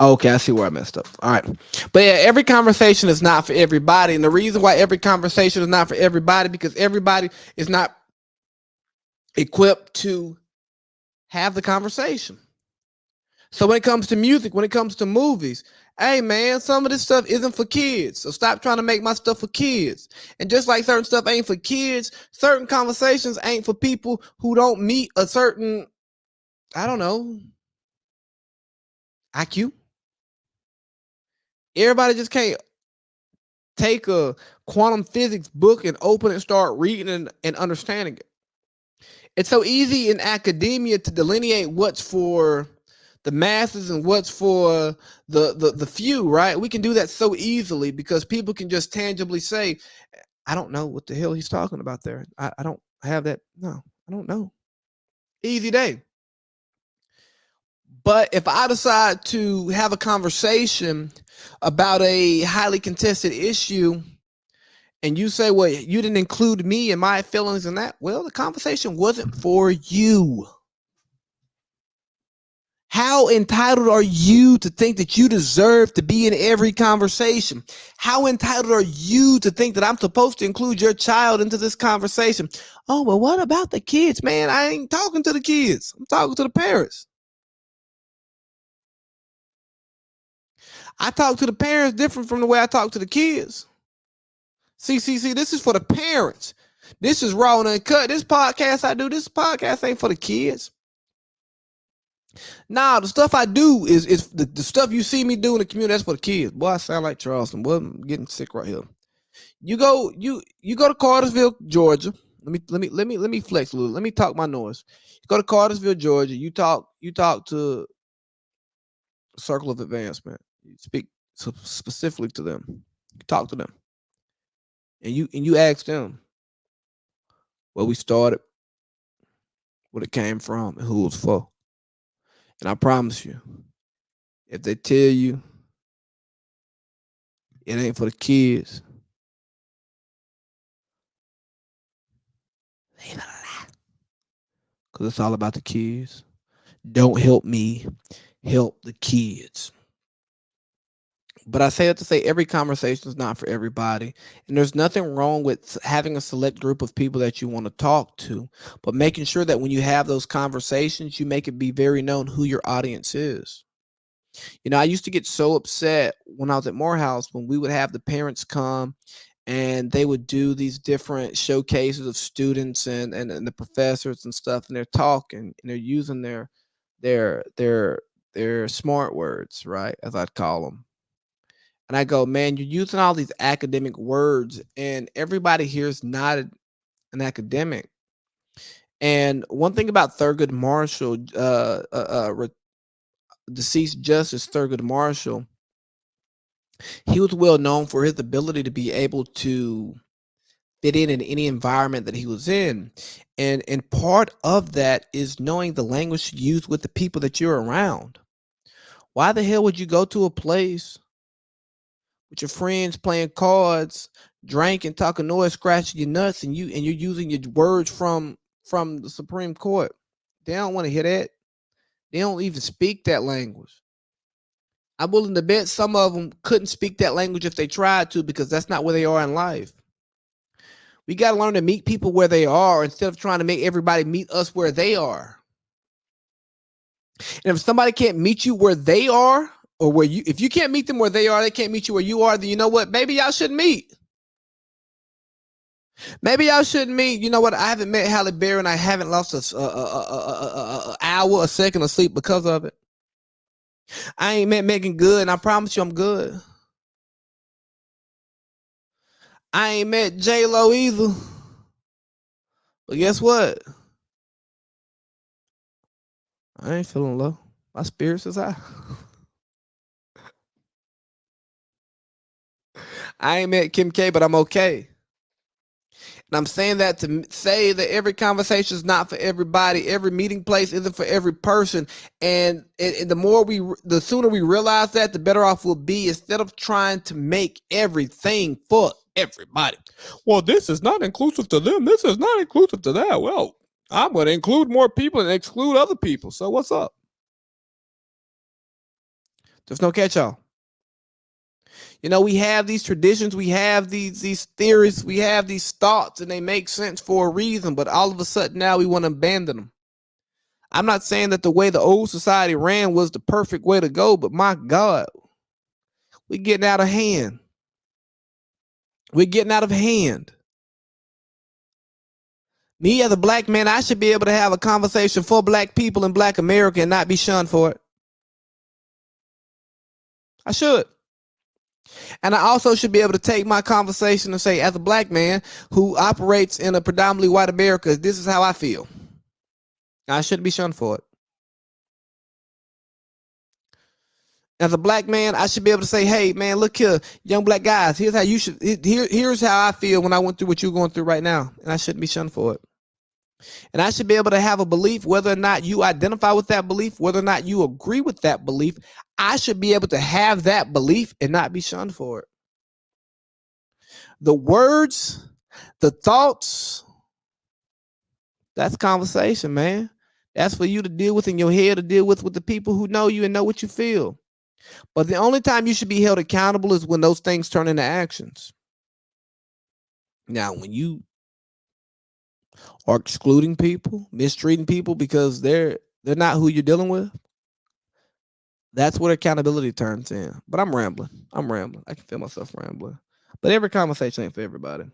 Okay, I see where I messed up. All right. But yeah, every conversation is not for everybody. And the reason why every conversation is not for everybody, because everybody is not equipped to have the conversation. So when it comes to music, when it comes to movies, hey man, some of this stuff isn't for kids. So stop trying to make my stuff for kids. And just like certain stuff ain't for kids, certain conversations ain't for people who don't meet a certain, I don't know, IQ. Everybody just can't take a quantum physics book and open it and start reading and understanding it. It's so easy in academia to delineate what's for the masses and what's for the few, right? We can do that so easily because people can just tangibly say, I don't know what the hell he's talking about there. I don't have that. No, I don't know. Easy day. But if I decide to have a conversation about a highly contested issue and you say, well, you didn't include me and my feelings in that, well, the conversation wasn't for you. How entitled are you to think that you deserve to be in every conversation? How entitled are you to think that I'm supposed to include your child into this conversation? Oh, well, what about the kids? Man, I ain't talking to the kids. I'm talking to the parents. I talk to the parents different from the way I talk to the kids. See, this is for the parents. This is raw and uncut. This podcast I do, this podcast ain't for the kids. Nah, the stuff I do is the stuff you see me do in the community. That's for the kids. Boy, I sound like Charleston. Boy, I'm getting sick right here. You go to Cartersville, Georgia. Let me flex a little. Let me talk my noise. You go to Cartersville, Georgia. You talk to Circle of Advancement. You speak specifically to them. You talk to them, and you ask them where we started, what it came from, and who it was for. And I promise you, if they tell you it ain't for the kids, they gonna lie. Cause it's all about the kids. Don't help me, help the kids. But I say that to say every conversation is not for everybody. And there's nothing wrong with having a select group of people that you want to talk to, but making sure that when you have those conversations, you make it be very known who your audience is. You know, I used to get so upset when I was at Morehouse when we would have the parents come and they would do these different showcases of students and the professors and stuff, and they're talking and they're using their their their smart words, right? As I'd call them. And I go, man, you're using all these academic words, and everybody here is not an academic. And one thing about Thurgood Marshall, deceased Justice Thurgood Marshall, he was well known for his ability to be able to fit in any environment that he was in. And part of that is knowing the language to use with the people that you're around. Why the hell would you go to a place with your friends playing cards, drinking, talking noise, scratching your nuts, and you're using your words from the Supreme Court? They don't want to hear that. They don't even speak that language. I'm willing to bet some of them couldn't speak that language if they tried to, because that's not where they are in life. We got to learn to meet people where they are instead of trying to make everybody meet us where they are. And if somebody can't meet you where they are, or where you, if you can't meet them where they are, they can't meet you where you are, then you know what? Maybe y'all shouldn't meet. Maybe y'all shouldn't meet. You know what? I haven't met Halle Berry, and I haven't lost a hour, a second of sleep because of it. I ain't met Megan Good, and I promise you I'm good. I ain't met J Lo either. But guess what? I ain't feeling low. My spirits is high. I ain't met Kim K, but I'm okay. And I'm saying that to say that every conversation is not for everybody. Every meeting place isn't for every person. And the sooner we realize that, the better off we'll be, instead of trying to make everything for everybody. Well, this is not inclusive to them. This is not inclusive to that. Well, I'm going to include more people and exclude other people. So what's up? There's no catch-all. You know, we have these traditions, we have these theories, we have these thoughts, and they make sense for a reason, but all of a sudden now we want to abandon them. I'm not saying that the way the old society ran was the perfect way to go, but my God, we're getting out of hand. We're getting out of hand. Me as a black man, I should be able to have a conversation for black people in black America and not be shunned for it. I should. And I also should be able to take my conversation and say, as a black man who operates in a predominantly white America, this is how I feel. I shouldn't be shunned for it. As a black man, I should be able to say, hey, man, look here, young black guys, here's how you should, here's how I feel when I went through what you're going through right now. And I shouldn't be shunned for it. And I should be able to have a belief, whether or not you identify with that belief, whether or not you agree with that belief. I should be able to have that belief and not be shunned for it. The words, the thoughts, that's conversation, man. That's for you to deal with in your head, to deal with the people who know you and know what you feel. But the only time you should be held accountable is when those things turn into actions. Now, when you are excluding people, mistreating people because they're not who you're dealing with, that's what accountability turns in. But I'm rambling. I can feel myself rambling. But every conversation ain't for everybody.